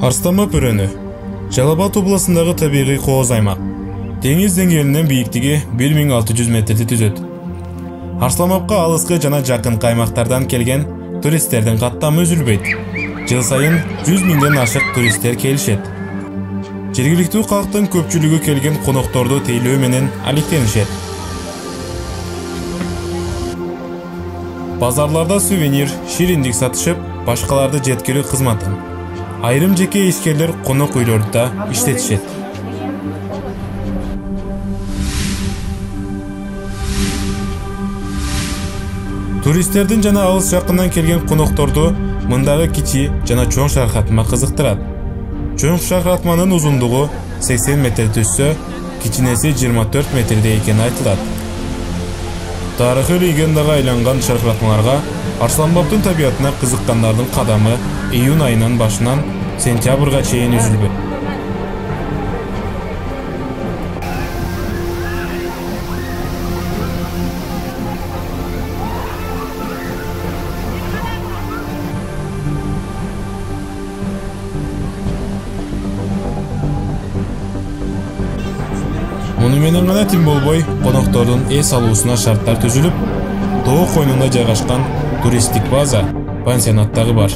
Арстамап өрөнү Жалал Абад областындагы табигый кооз аймак. Деңиз деңгээлинен бийиктиги 1600 метрди түзөт. Арстамапка алыскы жана жакын аймактардан келген туристтердин каттамы үзүлбөйт. Жыл сайын 100 миңден ашык туристтер келишет. Жергиликтүү калктын көпчүлүгү келген конокторду тейлөө менен алектенишет. Базарларда сувенир, шириндик сатышып, башкаларды жеткирүү кызматын айрым жеке ишкерлер конок үйлөрдө иштетишет. Туристтердин жана алыс жакындан келген конокторду мындагы кичи жана чоң шаркыратма кызыктырат. Чоң шаркыратманын узундугу 80 метр түзсө, кичинеси 24 метрде экени айтылат. Тарыхый легендага айланган шаркыратмаларга Арсланбаптын табиятына кызыккандардын кадамы июнь айынан башынан сентябрга чейин үзүлбөйт. Муну менен гана тим болбой, коноктордун эс алуусуна шарттар түзүлүп, тоо койнунда жайгашкан туристтик база, пансионат дагы бар.